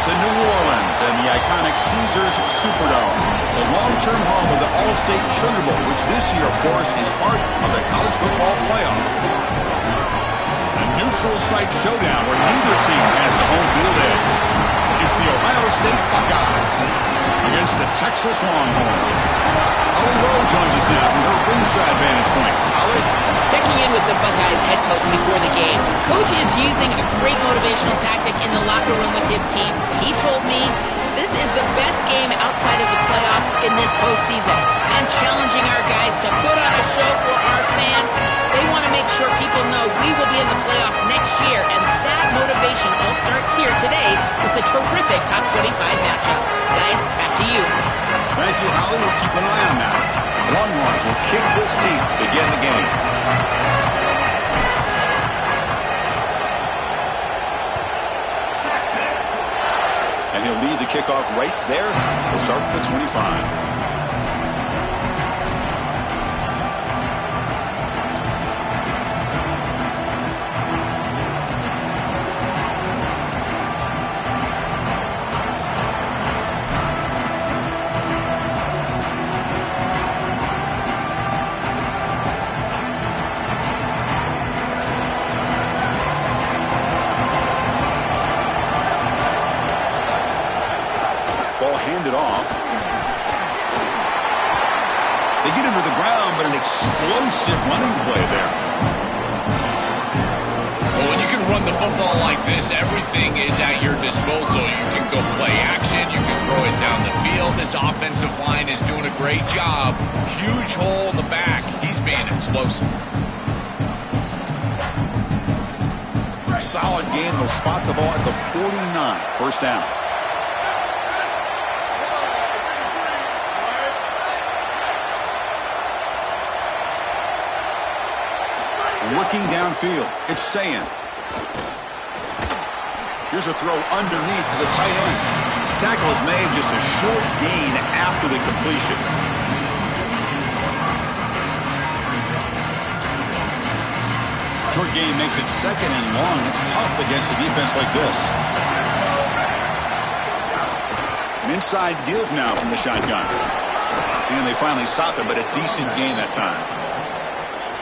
It's in New Orleans and the iconic Caesars Superdome, the long-term home of the All-State Sugar Bowl, which this year, of course, is part of the college football playoff. A neutral site showdown where neither team has the home field edge. It's the Ohio State Buckeyes against the Texas Longhorns. Holly Rowe joins us now from her ringside vantage point. Holly? Checking in with the Buckeyes head coach before the game. Coach is using a great motivational tactic in the locker room with his team. He told me this is the best game outside of the playoffs in this postseason, and challenging our guys to put on a show for our fans. They want to make sure people know we will be in the playoff next year, and that motivation all starts here today with a terrific top 25 matchup. Guys, back to you. Thank you, Holly. We'll keep an eye on that. Longhorns will kick this deep to begin the game. And he'll lead the kickoff right there. We'll start with the 25. Handed off. They get him to the ground, but an explosive running play there. Well, when you can run the football like this, everything is at your disposal. You can go play action. You can throw it down the field. This offensive line is doing a great job. Huge hole in the back. He's being explosive. Solid gain. They'll spot the ball at the 49. First down. Looking downfield, it's Sayin. Here's a throw underneath to the tight end. Tackle is made, just a short gain after the completion. Short gain makes it second and long. It's tough against a defense like this. An inside give now from the shotgun. And they finally stop it, but a decent gain that time.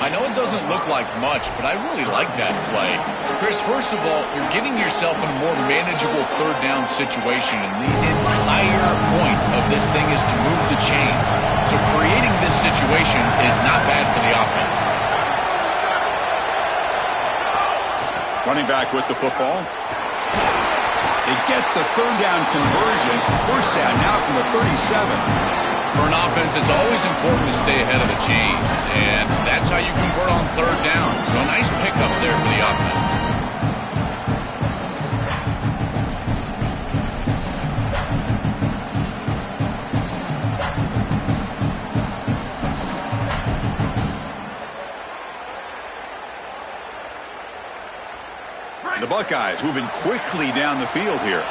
I know it doesn't look like much, but I really like that play. Chris, first of all, you're getting yourself in a more manageable third down situation, and the entire point of this thing is to move the chains. So creating this situation is not bad for the offense. Running back with the football. They get the third down conversion. First down now from the 37. For an offense, it's always important to stay ahead of the chains, and that's how you convert on third down. So a nice pickup there for the offense. The Buckeyes moving quickly down the field here.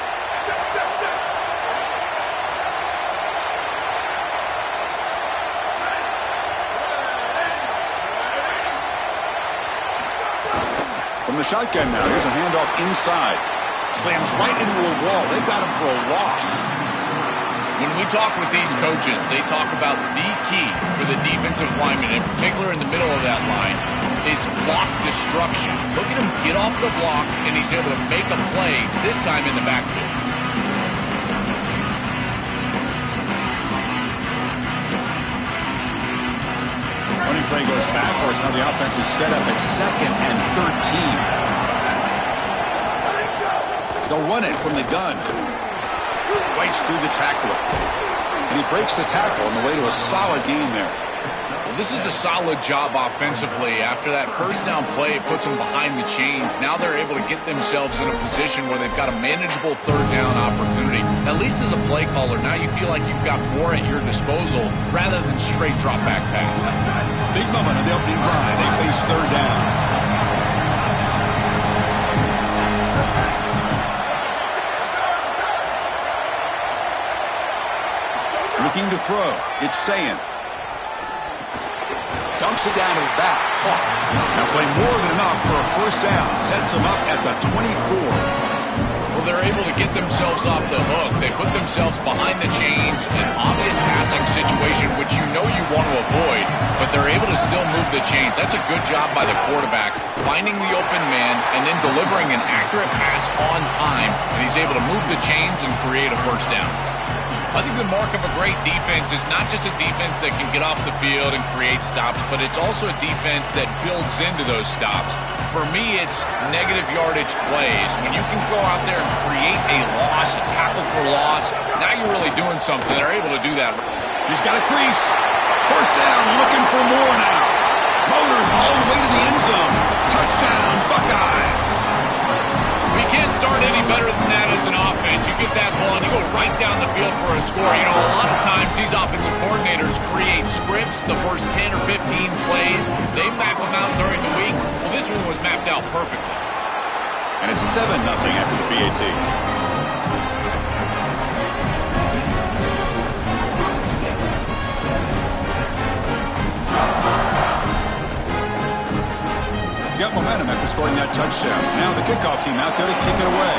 From the shotgun now, here's a handoff inside. Slams right into a wall. They've got him for a loss. When we talk with these coaches, they talk about the key for the defensive lineman, in particular in the middle of that line, is block destruction. Look at him get off the block, and he's able to make a play, this time in the backfield. Running play goes backwards. Now the offense is set up at 2nd and 13. They'll run it from the gun. Fights through the tackler. And he breaks the tackle on the way to a solid gain there. Well, this is a solid job offensively. After that first down play, it puts them behind the chains. Now they're able to get themselves in a position where they've got a manageable third down opportunity. At least as a play caller, now you feel like you've got more at your disposal rather than straight drop back pass. Big moment in the opening drive. They face third down. Looking to throw. It's Sayin. Dumps it down to the back. Caught. Now play more than enough for a first down. Sets him up at the 24. Well, they're able to get themselves off the hook. They put themselves behind the chains, an obvious passing situation, which you know you want to avoid, but they're able to still move the chains. That's a good job by the quarterback, finding the open man and then delivering an accurate pass on time, and he's able to move the chains and create a first down. I think the mark of a great defense is not just a defense that can get off the field and create stops, but it's also a defense that builds into those stops. For me, it's negative yardage plays. When you can go out there and create a loss, a tackle for loss, now you're really doing something. They're able to do that. He's got a crease. First down, looking for more now. Motors all the way to the end zone. Touchdown, Buckeyes. We can't start any better than that as an offense. You get that ball and you go right down the field for a score. You know, a lot of times these offensive coordinators create scripts, the first 10 or 15 plays. They map them out during the week. Well, this one was mapped out perfectly. And it's 7-0 after the PAT. Got momentum after scoring that touchdown. Now the kickoff team out there to kick it away.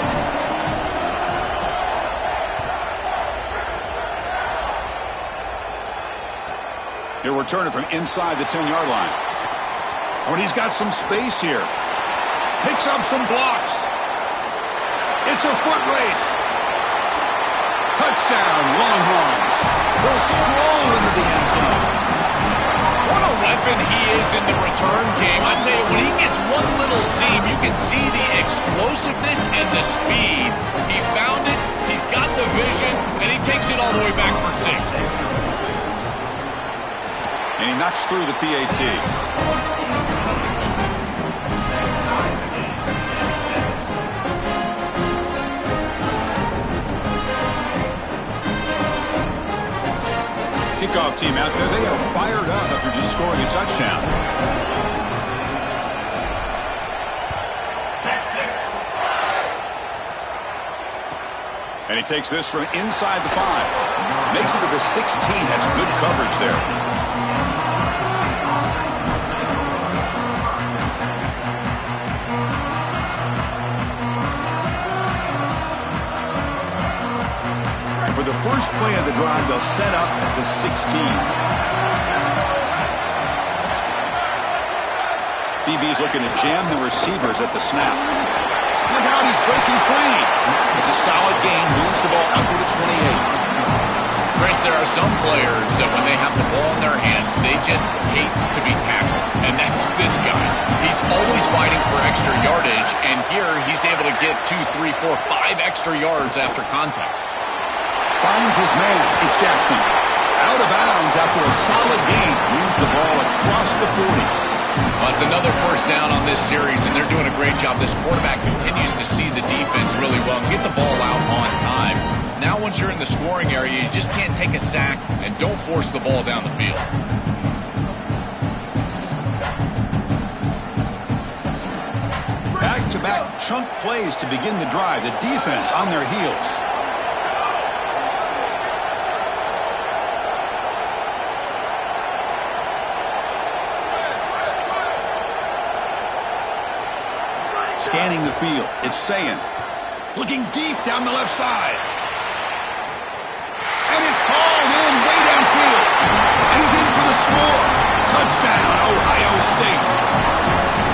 He'll return it from inside the 10-yard line. Oh, and he's got some space here. Picks up some blocks. It's a foot race. Touchdown, Longhorns. Will stroll into the end zone. What a weapon he is in the return game. I tell you, when he gets one little seam, you can see the explosiveness and the speed. He found it, he's got the vision, and he takes it all the way back for 6. And he knocks through the PAT. Kickoff team out there, they are fired up after just scoring a touchdown. And he takes this from inside the 5. Makes it to the 16. That's good coverage there. For the first play of the drive, they'll set up at the 16. DB's looking to jam the receivers at the snap. Look out, he's breaking free. It's a solid gain, moves the ball out to the 28. Chris, there are some players that when they have the ball in their hands, they just hate to be tackled. And that's this guy. He's always fighting for extra yardage, and here he's able to get 2, 3, 4, 5 extra yards after contact. Finds his man. It's Jackson. Out of bounds after a solid gain. Moves the ball across the 40. Well, it's another first down on this series, and they're doing a great job. This quarterback continues to see the defense really well and get the ball out on time. Now once you're in the scoring area, you just can't take a sack and don't force the ball down the field. Back-to-back chunk plays to begin the drive. The defense on their heels. Scanning the field, it's Sayin. Looking deep down the left side. And it's hauled in way downfield. And he's in for the score. Touchdown, Ohio State.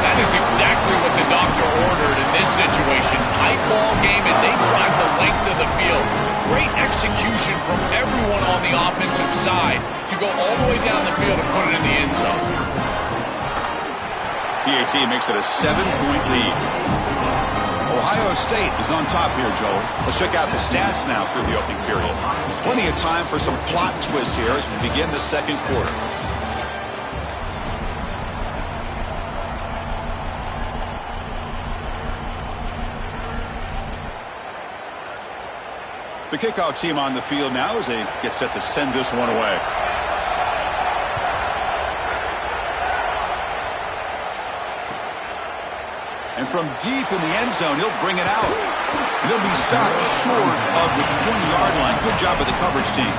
That is exactly what the doctor ordered in this situation. Tight ball game, and they drive the length of the field. Great execution from everyone on the offensive side to go all the way down the field and put it in the end zone. PAT makes it a 7-point lead. Ohio State is on top here, Joel. Let's check out the stats now through the opening period. Plenty of time for some plot twists here as we begin the second quarter. The kickoff team on the field now as they get set to send this one away. And from deep in the end zone, he'll bring it out. And he'll be stopped short of the 20-yard line. Good job of the coverage team.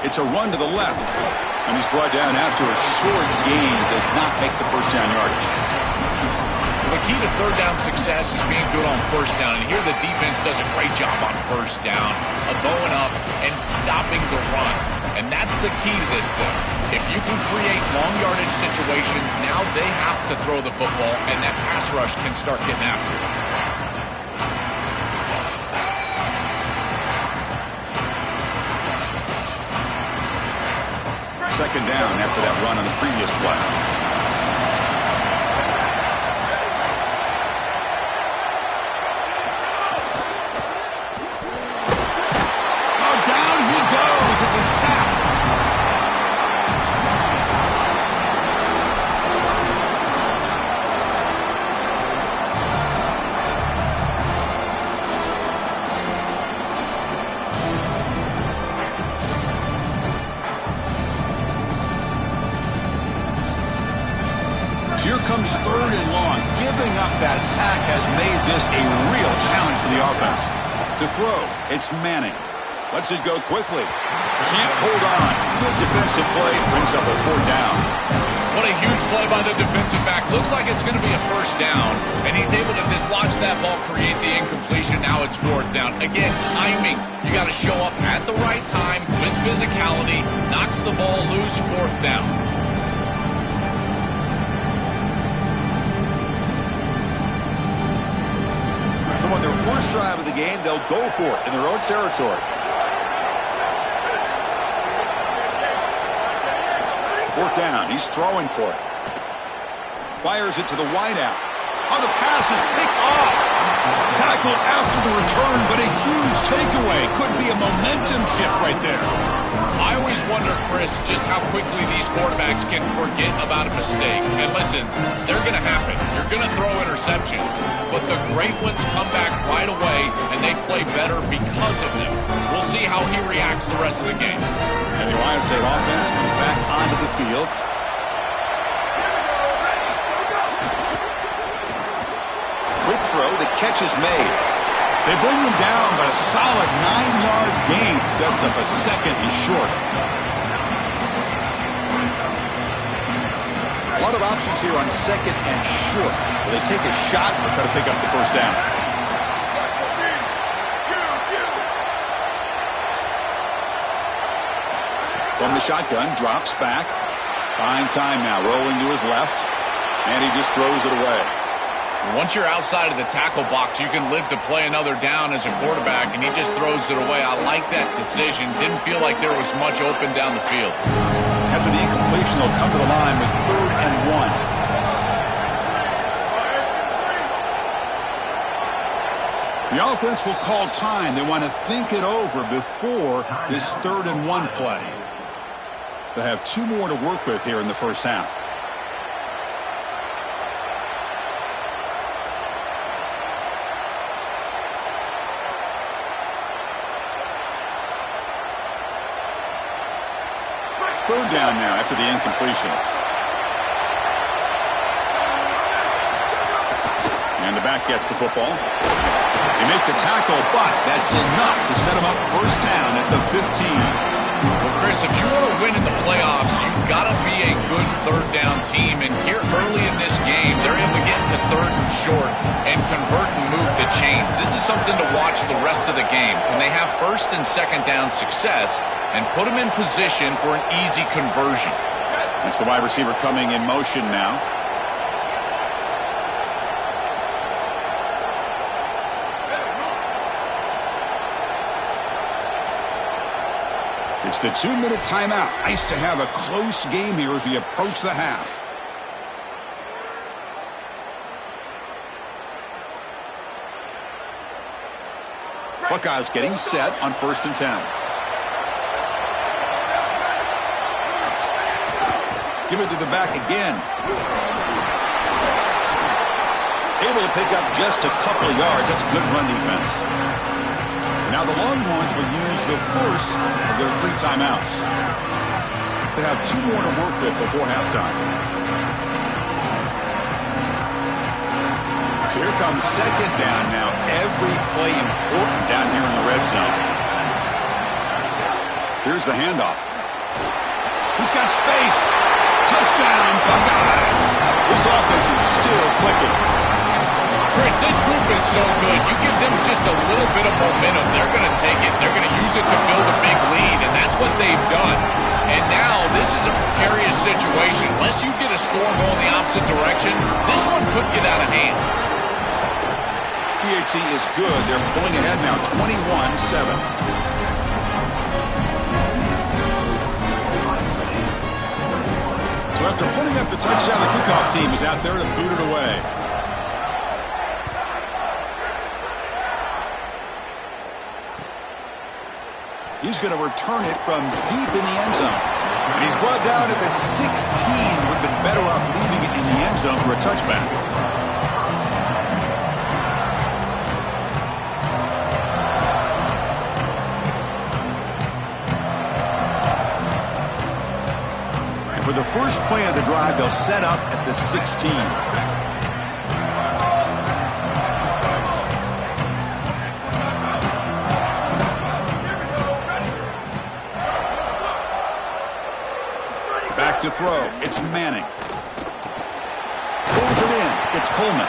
It's a run to the left. And he's brought down after a short gain. Does not make the first down yardage. The key to third down success is being good on first down. And here the defense does a great job on first down of going up and stopping the run. And that's the key to this thing. If you can create long yardage situations, now they have to throw the football, and that pass rush can start getting after it. Second down after that run on the previous play. Oh, down he goes. It's a sack. Here comes third and long. Giving up that sack has made this a real challenge for the offense. To throw, it's Manning. Lets it go quickly. Can't hold on. Good defensive play. Brings up a fourth down. What a huge play by the defensive back. Looks like it's going to be a first down. And he's able to dislodge that ball, create the incompletion. Now it's fourth down. Again, timing. You got to show up at the right time with physicality. Knocks the ball loose, fourth down. So on their first drive of the game, they'll go for it in their own territory. Fourth down. He's throwing for it. Fires it to the wideout. Oh, the pass is picked off. Tackled after the return, but a huge takeaway. Could be a momentum shift right there. I always wonder, Chris, just how quickly these quarterbacks can forget about a mistake. And listen, they're going to happen. You're going to throw interceptions. But the great ones come back right away, and they play better because of them. We'll see how he reacts the rest of the game. And the Ohio State offense comes back onto the field. Quick throw, the catch is made. They bring him down, but a solid 9-yard gain sets up a second and short. A lot of options here on second and short. Will they take a shot or try to pick up the first down? From the shotgun, drops back. Fine time now, rolling to his left. And he just throws it away. Once you're outside of the tackle box, you can live to play another down as a quarterback, and he just throws it away. I like that decision. Didn't feel like there was much open down the field. After the incompletion, they'll come to the line with 3rd and 1. The offense will call time. They want to think it over before this 3rd and 1 play. They have 2 more to work with here in the first half. Third down now after the incompletion. And the back gets the football. They make the tackle, but that's enough to set them up first down at the 15. Well, Chris, if you want to win in the playoffs, you've got to be a good third down team. And here early in this game, they're able to get into third and short and convert and move the chains. This is something to watch the rest of the game. Can they have first and second down success and put them in position for an easy conversion? That's the wide receiver coming in motion now. It's the 2-minute timeout. Nice to have a close game here as we approach the half. Buckeyes getting set on 1st and 10. Give it to the back again. Able to pick up just a couple of yards. That's good run defense. Now the Longhorns will use the first of their 3 timeouts. They have 2 more to work with before halftime. So here comes second down now. Every play important down here in the red zone. Here's the handoff. He's got space. Touchdown, Buckeyes. This offense is still clicking. Chris, this group is so good. You give them just a little bit of momentum, they're going to take it. They're going to use it to build a big lead, and that's what they've done. And now this is a precarious situation. Unless you get a score going the opposite direction, this one could get out of hand. PHC is good. They're pulling ahead now, 21-7. So after putting up the touchdown, the kickoff team is out there to boot it away. He's going to return it from deep in the end zone. And he's brought down at the 16. Would have been better off leaving it in the end zone for a touchback. And for the first play of the drive, they'll set up at the 16. To throw. It's Manning. Pulls it in. It's Coleman.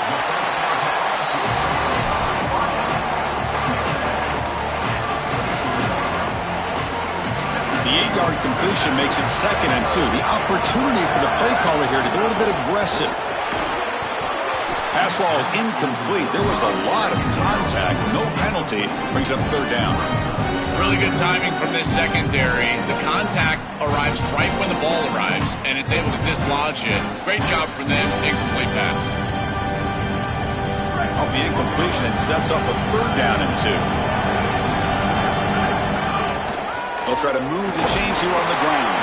The 8-yard completion makes it 2nd and 2. The opportunity for the play caller here to go a little bit aggressive. Pass ball is incomplete. There was a lot of contact. No penalty. Brings up 3rd down. Really good timing from this secondary. The contact arrives right when the ball arrives, and it's able to dislodge it. Great job from them. Incomplete pass. Off the incompletion, it sets up a 3rd down and 2. They'll try to move the chains here on the ground.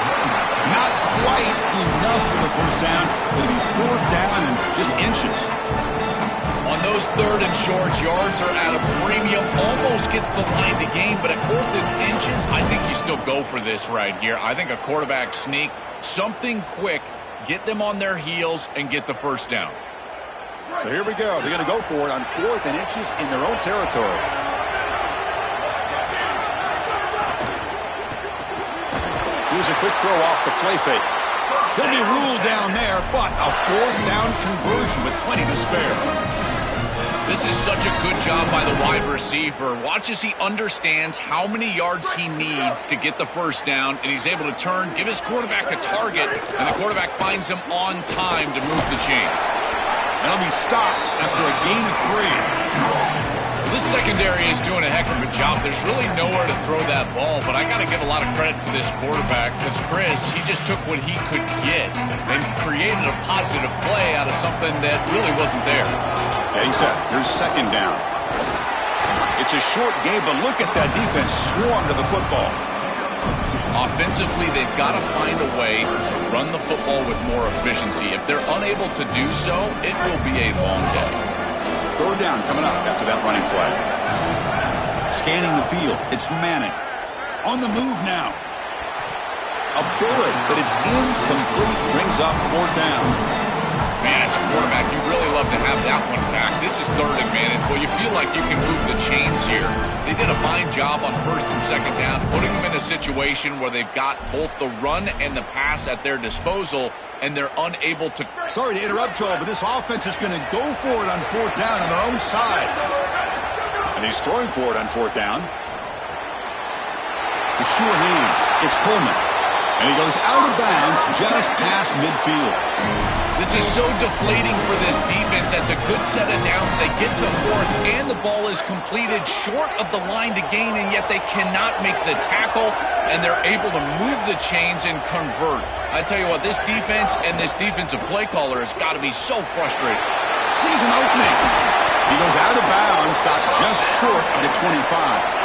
Not quite enough for the 1st down. Maybe 4th down and just inches. On those 3rd and shorts, yards are at a premium. Almost gets the line to gain, but at 4th and inches, I think you still go for this right here. I think a quarterback sneak, something quick, get them on their heels and get the 1st down. So here we go. They're going to go for it on 4th and inches in their own territory. Here's a quick throw off the play fake. He'll be ruled down there, but a 4th down conversion with plenty to spare. This is such a good job by the wide receiver. Watch as he understands how many yards he needs to get the 1st down, and he's able to turn, give his quarterback a target, and the quarterback finds him on time to move the chains. And he'll be stopped after a gain of 3. This secondary is doing a heck of a job. There's really nowhere to throw that ball, but I got to give a lot of credit to this quarterback because Chris, he just took what he could get and created a positive play out of something that really wasn't there. Yeah, he said, here's 2nd down. It's a short game, but look at that defense swarm to the football. Offensively, they've got to find a way to run the football with more efficiency. If they're unable to do so, it will be a long day. 3rd down coming up after that running play. Scanning the field. It's Manning. On the move now. A bullet, but it's incomplete. Brings up 4th down. Man, as a quarterback, you really love to have that one back. This is 3rd advantage. Well, you feel like you can move the chains here. They did a fine job on 1st and 2nd down, putting them in a situation where they've got both the run and the pass at their disposal, and they're unable to... Sorry to interrupt, Joel, but this offense is going to go for it on 4th down on their own side. And he's throwing for it on 4th down. The sure hands. It's Coleman. And he goes out of bounds just past midfield. This is so deflating for this defense. That's a good set of downs. They get to 4th, and the ball is completed short of the line to gain, and yet they cannot make the tackle, and they're able to move the chains and convert. I tell you what, this defense and this defensive play caller has got to be so frustrated. Season opening. He goes out of bounds, stopped just short of the 25.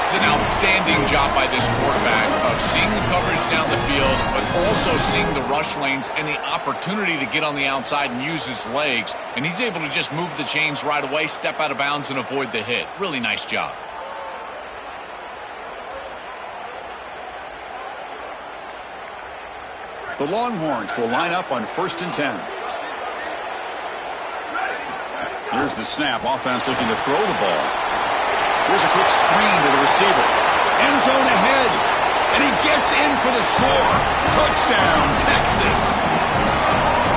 It's an outstanding job by this quarterback of seeing the coverage down the field, but also seeing the rush lanes and the opportunity to get on the outside and use his legs. And he's able to just move the chains right away, step out of bounds, and avoid the hit. Really nice job. The Longhorns will line up on 1st and 10. Here's the snap. Offense looking to throw the ball. Here's a quick screen to the receiver. End zone ahead. And he gets in for the score. Touchdown, Texas.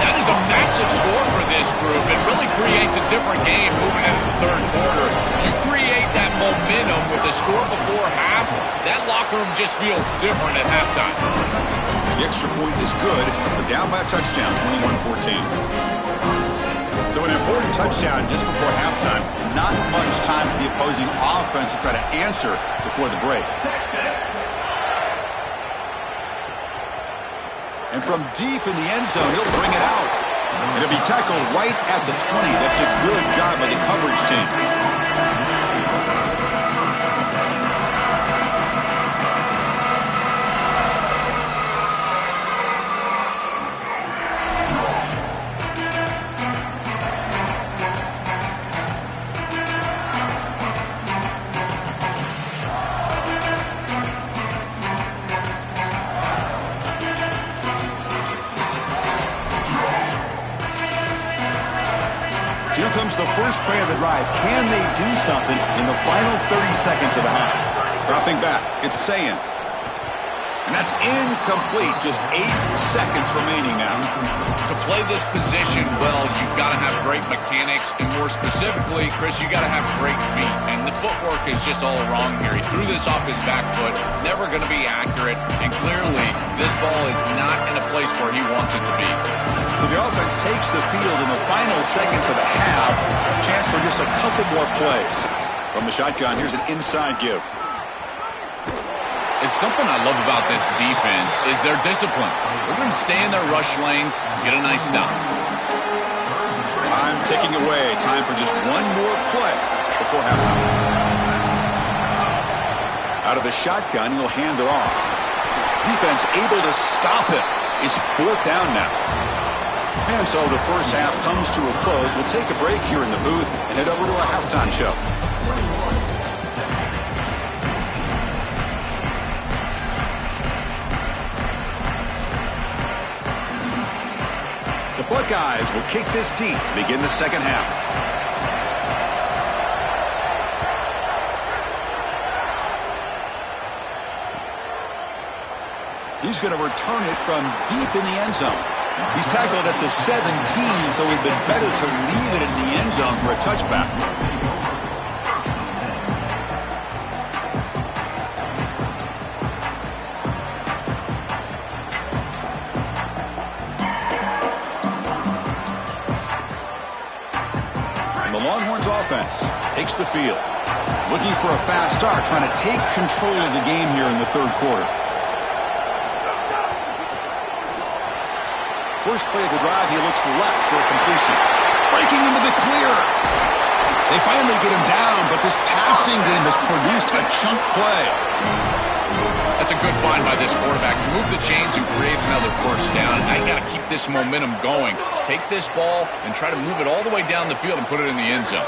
That is a massive score for this group. It really creates a different game moving into the third quarter. You create that momentum with the score before half, that locker room just feels different at halftime. The extra point is good. They're down by a touchdown, 21-14. So an important touchdown just before halftime. Not much time for the opposing offense to try to answer before the break. And from deep in the end zone, he'll bring it out. And it'll be tackled right at the 20. That's a good job by the coverage team. Here comes the first play of the drive. Can they do something in the final 30 seconds of the half? Dropping back, it's Sayin. And that's incomplete. Just 8 seconds remaining now. To play this position well, you've got to have great mechanics, and more specifically, Chris, you got to have great feet. And the footwork is just all wrong here. He threw this off his back foot, never going to be accurate, and clearly this ball is not in a place where he wants it to be. So the offense takes the field in the final seconds of the half. Chance for just a couple more plays. From the shotgun, here's an inside give. It's something I love about this defense is their discipline. They're going to stay in their rush lanes, get a nice stop. Time ticking away. Time for just one more play before halftime. Out of the shotgun, he'll hand it off. Defense able to stop it. It's 4th down now. And so the first half comes to a close. We'll take a break here in the booth and head over to our halftime show. The Buckeyes will kick this deep to begin the second half. He's going to return it from deep in the end zone. He's tackled at the 17, so it would have been better to leave it in the end zone for a touchback. And the Longhorns offense takes the field. Looking for a fast start, trying to take control of the game here in the third quarter. First play of the drive, he looks left for a completion. Breaking into the clear. They finally get him down, but this passing game has produced a chunk play. That's a good find by this quarterback. Move the chains and create another first down. Now you got to keep this momentum going. Take this ball and try to move it all the way down the field and put it in the end zone.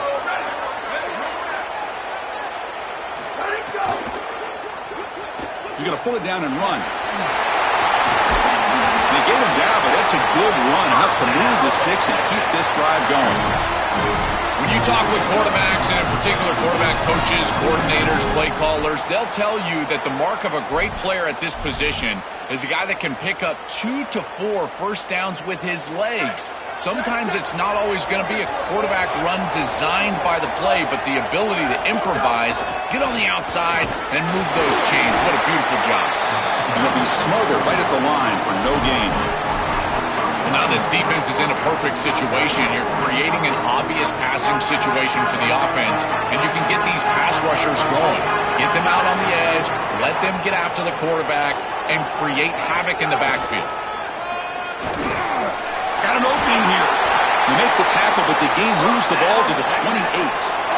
He's going to pull it down and run. They get him down, but that's a good run, enough to move the sticks and keep this drive going. When you talk with quarterbacks, and in particular quarterback coaches, coordinators, play callers, they'll tell you that the mark of a great player at this position is a guy that can pick up 2 to 4 first downs with his legs. Sometimes it's not always going to be a quarterback run designed by the play, but the ability to improvise, get on the outside, and move those chains. What a beautiful job. And he'll be smothered right at the line for no gain. Well, now this defense is in a perfect situation. You're creating an obvious passing situation for the offense, and you can get these pass rushers going. Get them out on the edge, let them get after the quarterback, and create havoc in the backfield. Got an opening here. You make the tackle, but the game moves the ball to the 28.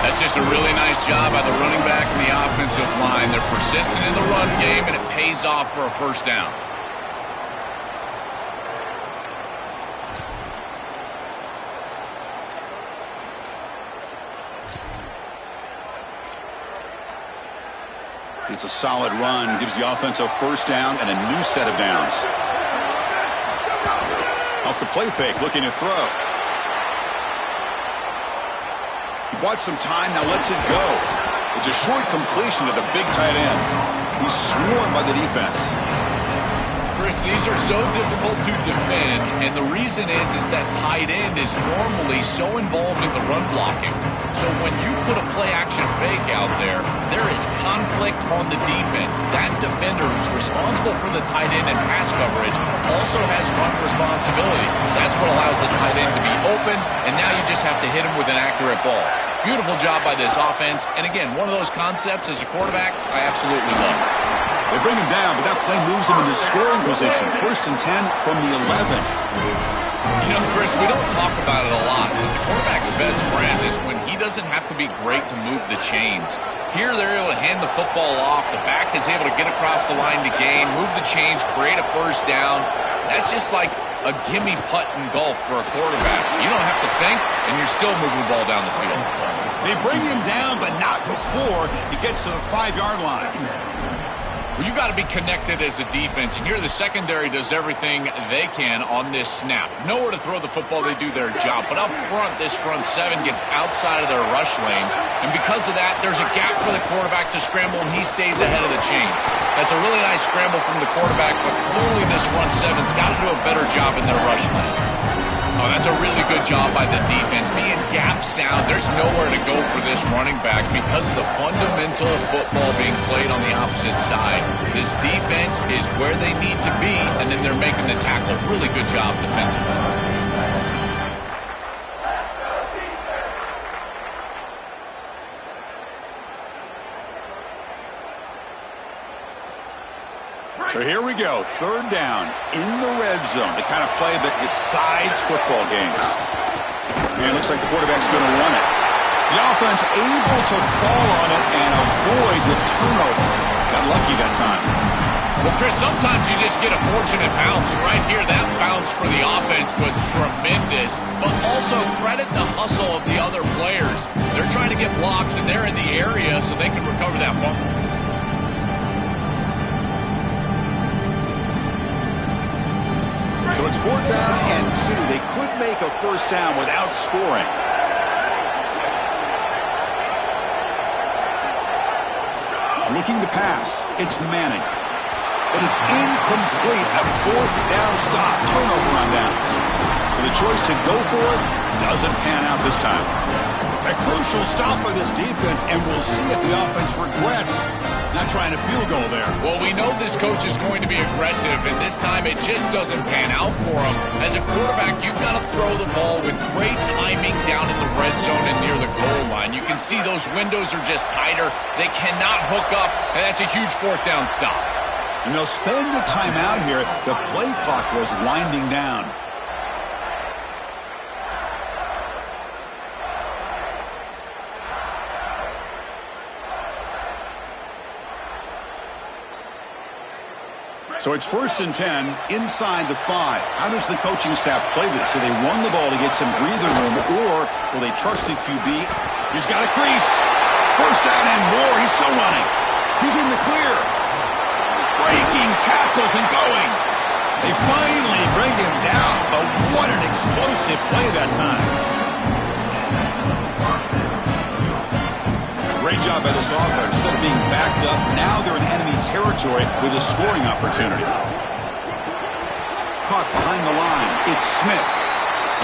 That's just a really nice job by the running back and the offensive line. They're persistent in the run game, and it pays off for a first down. It's a solid run, gives the offense a first down and a new set of downs. Off the play fake, looking to throw. He bought some time, now lets it go. It's a short completion to the big tight end. He's swarmed by the defense. Chris, these are so difficult to defend, and the reason is that tight end is normally so involved in the run blocking. So when you put a play-action fake out there, there is conflict on the defense. That defender who's responsible for the tight end and pass coverage also has run responsibility. That's what allows the tight end to be open, and now you just have to hit him with an accurate ball. Beautiful job by this offense, and again, one of those concepts as a quarterback I absolutely love. They bring him down, but that play moves him into scoring position. 1st and 10 from the 11. You know, Chris, we don't talk about it a lot, but the quarterback's best friend is when he doesn't have to be great to move the chains. Here they're able to hand the football off. The back is able to get across the line to gain, move the chains, create a first down. That's just like a gimme putt in golf for a quarterback. You don't have to think, and you're still moving the ball down the field. They bring him down, but not before he gets to the 5-yard line. Well, you've got to be connected as a defense, and here the secondary does everything they can on this snap. Nowhere to throw the football, they do their job. But up front, this front seven gets outside of their rush lanes, and because of that, there's a gap for the quarterback to scramble, and he stays ahead of the chains. That's a really nice scramble from the quarterback, but clearly this front seven's got to do a better job in their rush lane. Oh, that's a really good job by the defense. Being gap sound, there's nowhere to go for this running back because of the fundamental football being played on the opposite side. This defense is where they need to be, and then they're making the tackle. Really good job defensively. So here we go, 3rd down in the red zone, the kind of play that decides football games. And it looks like the quarterback's going to run it. The offense able to fall on it and avoid the turnover. Got lucky that time. Well, Chris, sometimes you just get a fortunate bounce, and right here, that bounce for the offense was tremendous, but also credit the hustle of the other players. They're trying to get blocks, and they're in the area so they can recover that fumble. So it's 4th down and 2. They could make a first down without scoring. Looking to pass. It's Manning. But it's incomplete. A 4th down stop. Turnover on downs. So the choice to go for it doesn't pan out this time. A crucial stop by this defense, and we'll see if the offense regrets not trying to field goal there. Well, we know this coach is going to be aggressive, and this time it just doesn't pan out for him. As a quarterback, you've got to throw the ball with great timing down in the red zone and near the goal line. You can see those windows are just tighter. They cannot hook up, and that's a huge 4th down stop. And they'll spend the timeout here. The play clock was winding down. So it's 1st and 10 inside the 5. How does the coaching staff play this? So they run the ball to get some breathing room, or will they trust the QB? He's got a crease. 1st down and more. He's still running. He's in the clear. Breaking tackles and going. They finally bring him down, but what an explosive play that time. Great job by this offense. Instead of being backed up, now they're in enemy territory with a scoring opportunity. Caught behind the line. It's Smith.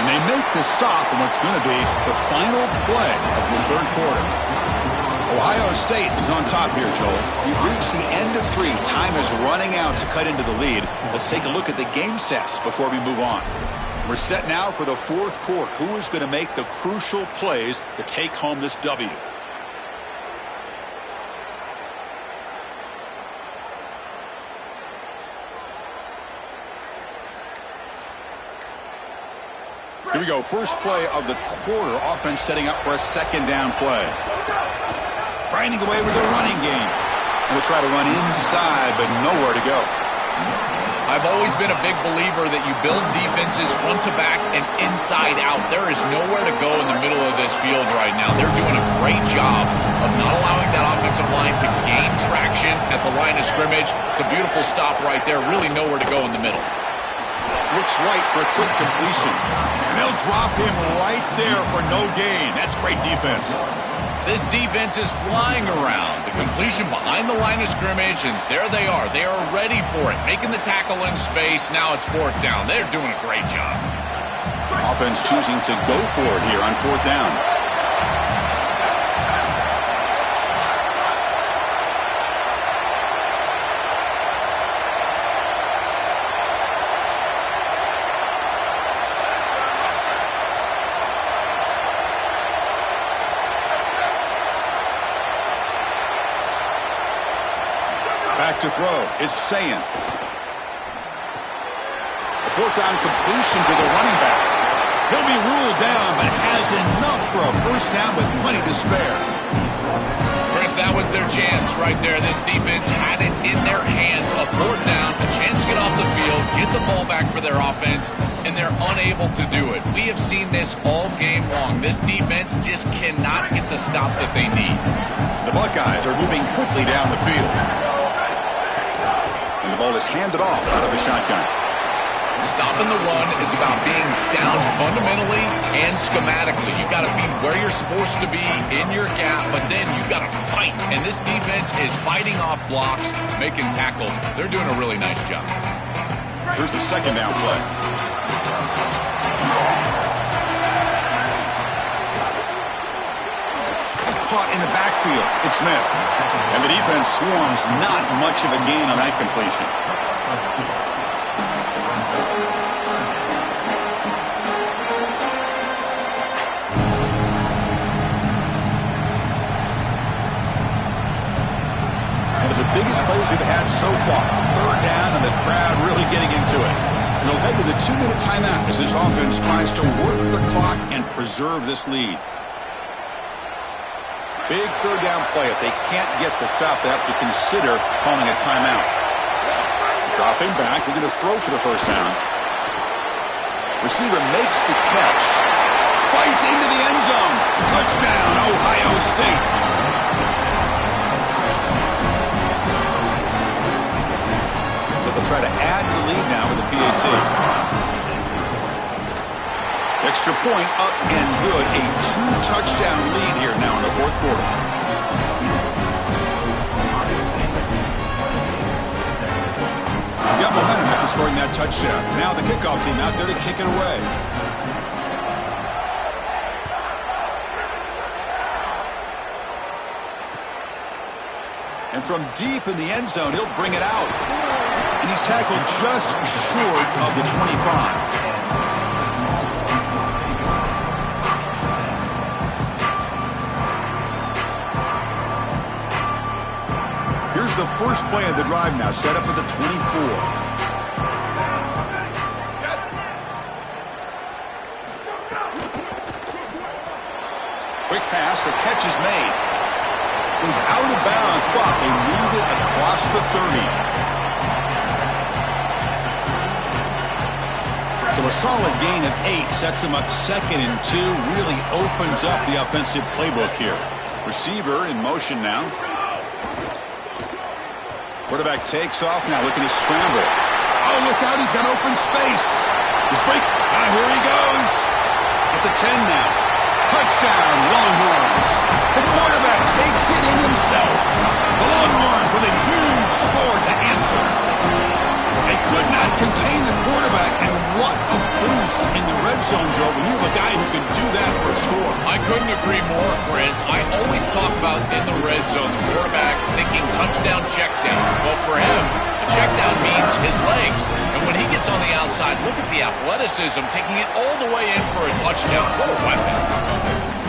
And they make the stop in what's going to be the final play of the 3rd quarter. Ohio State is on top here, Joel. We've reached the end of 3. Time is running out to cut into the lead. Let's take a look at the game sets before we move on. We're set now for the 4th quarter. Who is going to make the crucial plays to take home this W? Here we go. First play of the quarter. Offense setting up for a 2nd down play. Grinding away with their running game. And they'll try to run inside, but nowhere to go. I've always been a big believer that you build defenses front to back and inside out. There is nowhere to go in the middle of this field right now. They're doing a great job of not allowing that offensive line to gain traction at the line of scrimmage. It's a beautiful stop right there. Really nowhere to go in the middle. Looks right for a quick completion. And they'll drop him right there for no gain. That's great defense. This defense is flying around. The completion behind the line of scrimmage, and there they are. They are ready for it, making the tackle in space. Now it's 4th down. They're doing a great job. Offense choosing to go for it here on 4th down. Back to throw. It's Sayin. A 4th down completion to the running back. He'll be ruled down, but has enough for a 1st down with plenty to spare. Chris, that was their chance right there. This defense had it in their hands. A 4th down, a chance to get off the field, get the ball back for their offense, and they're unable to do it. We have seen this all game long. This defense just cannot get the stop that they need. The Buckeyes are moving quickly down the field. And the ball is handed off out of the shotgun. Stopping the run is about being sound fundamentally and schematically. You've got to be where you're supposed to be in your gap, but then you've got to fight. And this defense is fighting off blocks, making tackles. They're doing a really nice job. Here's the 2nd down play. Caught in the backfield. It's Smith. And the defense swarms. Not much of a gain on that completion. One of the biggest plays we've had so far. 3rd down and the crowd really getting into it. And we'll head to the 2-minute timeout as this offense tries to work the clock and preserve this lead. Big 3rd down play. If they can't get the stop, they have to consider calling a timeout. Dropping back, looking to throw for the 1st down. Receiver makes the catch. Fights into the end zone. Touchdown, Ohio State. So they'll try to add to the lead now with the PAT. Extra point up and good. A 2-touchdown lead here now in the 4th quarter. Got momentum after scoring that touchdown. Now the kickoff team out there to kick it away. And from deep in the end zone, he'll bring it out. And he's tackled just short of the 25. Here's the first play of the drive now, set up at the 24. Quick pass, the catch is made. Goes out of bounds, but they move it across the 30. So a solid gain of 8 sets him up 2nd and 2, really opens up the offensive playbook here. Receiver in motion now. Quarterback takes off now, looking to scramble. Oh, look out, he's got open space. He's break. Here he goes. At the 10 now. Touchdown, Longhorns. The quarterback takes it in himself. The Longhorns with a huge score to answer. They could not contain the quarterback, and what a boost in the red zone, Joe, when you have a guy who can do that for a score. I couldn't agree more, Chris. I always talk about in the red zone, the quarterback thinking touchdown, check down. Well, for him, a check down means his legs. And when he gets on the outside, look at the athleticism, taking it all the way in for a touchdown. What a weapon.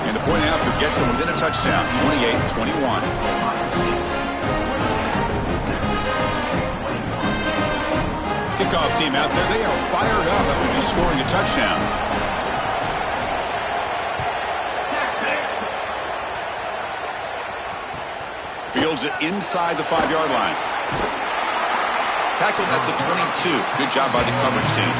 And the point after gets them within a touchdown, 28-21. Kickoff team out there, they are fired up after just scoring a touchdown. Fields it inside the 5-yard line. Tackled at the 22. Good job by the coverage team.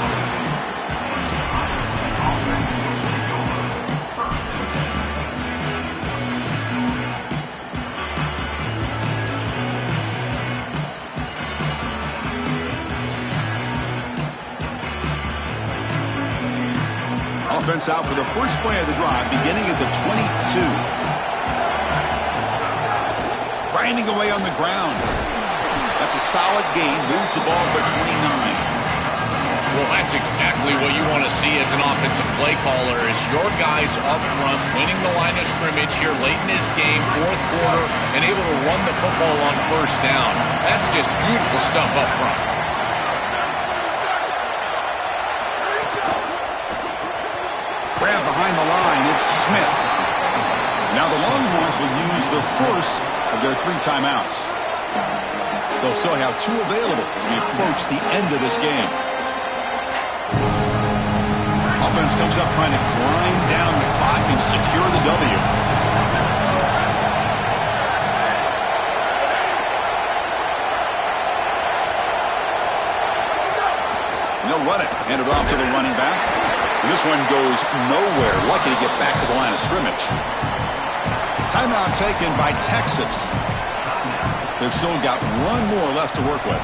Offense out for the first play of the drive, beginning at the 22. grinding away on the ground. That's a solid gain. Moves the ball to 29. Well, that's exactly what you want to see as an offensive play caller is your guys up front winning the line of scrimmage here late in this game, fourth quarter, and able to run the football on first down. That's just beautiful stuff up front. Grab behind the line. It's Smith. Now the Longhorns will use the first of their 3 timeouts. They'll still have 2 available as we approach the end of this game. Offense comes up trying to grind down the clock and secure the W. And they'll run it. Hand it off to the running back. And this one goes nowhere. Lucky to get back to the line of scrimmage. Timeout taken by Texas. They've still got 1 more left to work with.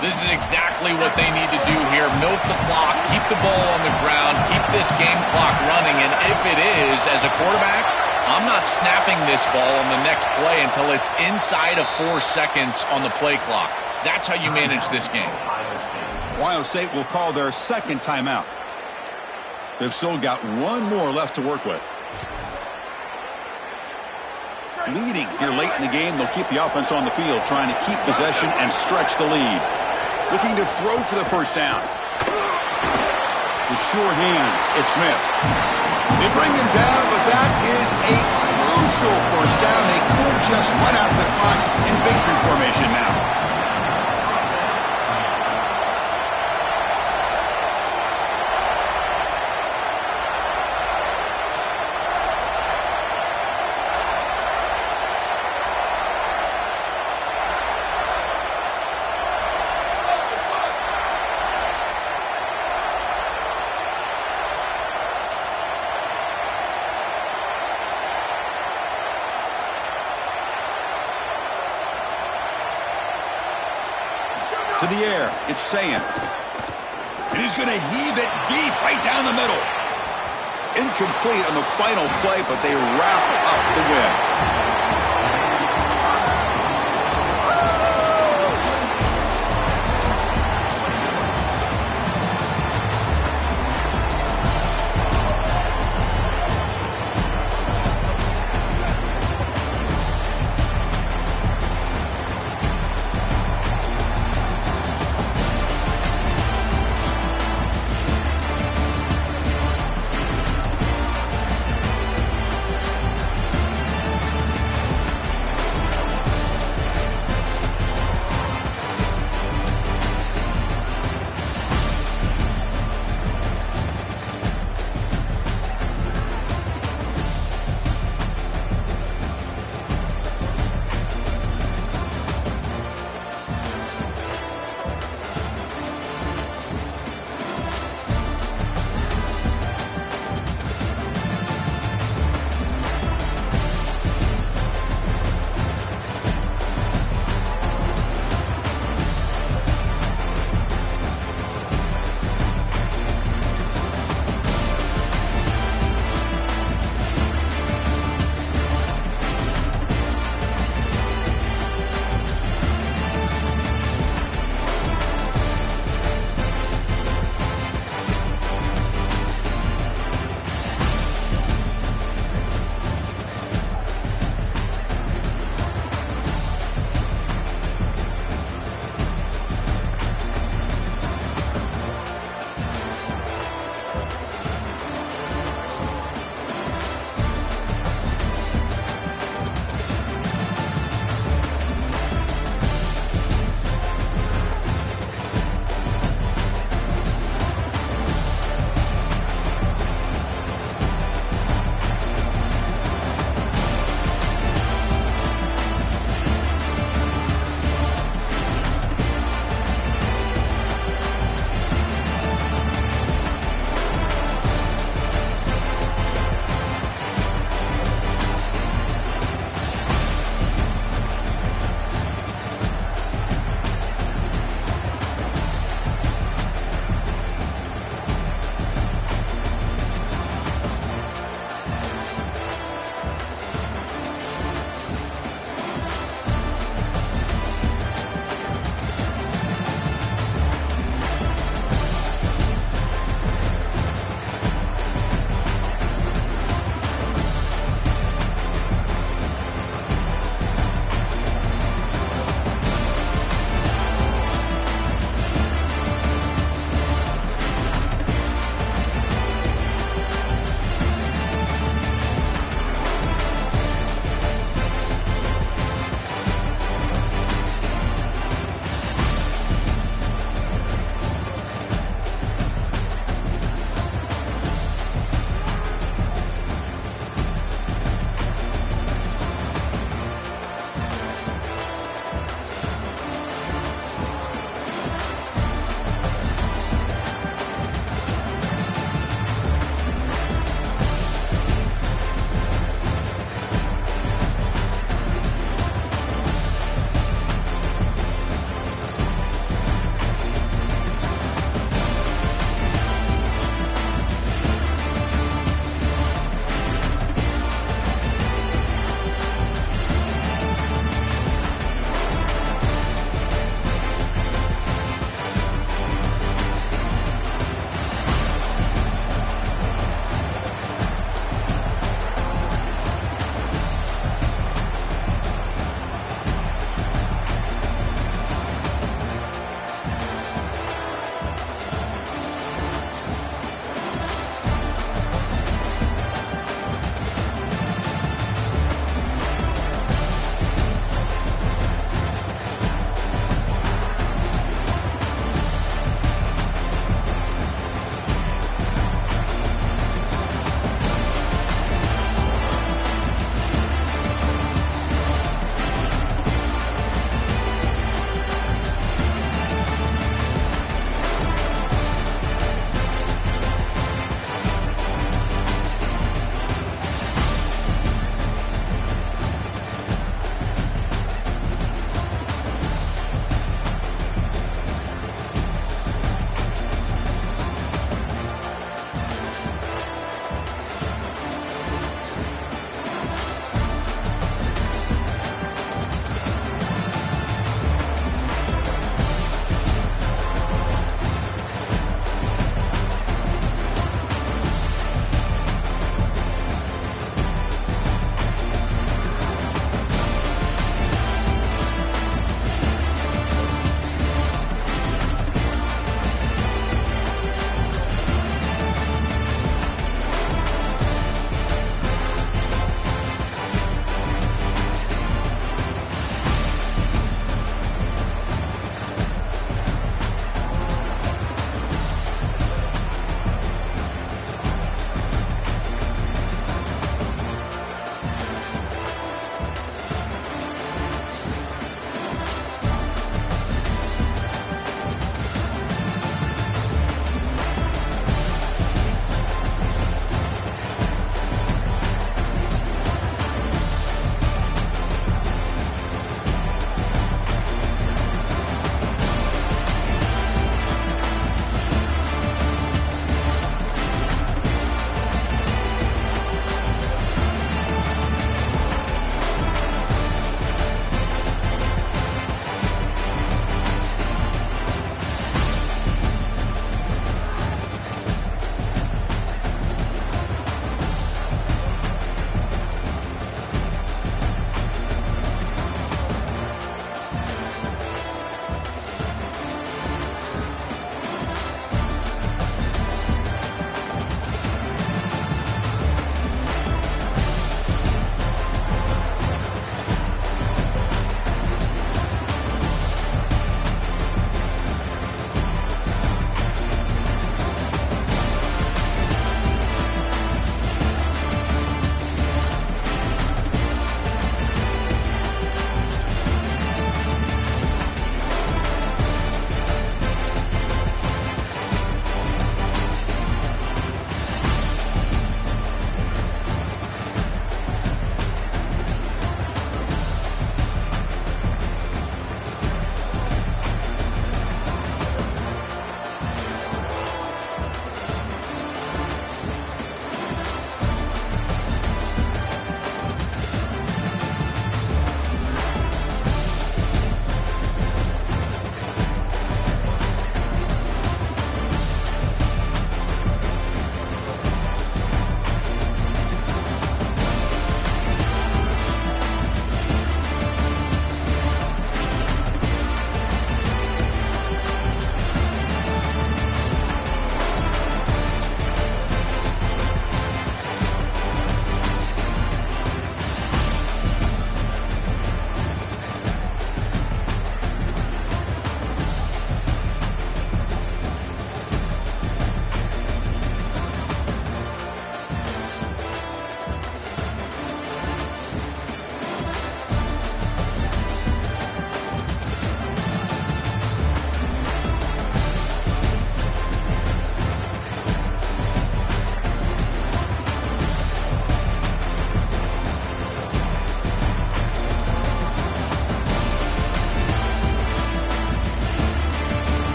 This is exactly what they need to do here. Milk the clock, keep the ball on the ground, keep this game clock running. And if it is, as a quarterback, I'm not snapping this ball on the next play until it's inside of 4 seconds on the play clock. That's how you manage this game. Ohio State will call their 2nd timeout. They've still got 1 more left to work with. Leading here late in the game, they'll keep the offense on the field, trying to keep possession and stretch the lead. Looking to throw for the first down. With sure hands, it's Smith. They bring him down, but that is a crucial first down. They could just run out the clock in victory formation now. To the air, it's Saying. And he's going to heave it deep right down the middle. Incomplete on the final play, but they wrap up the win.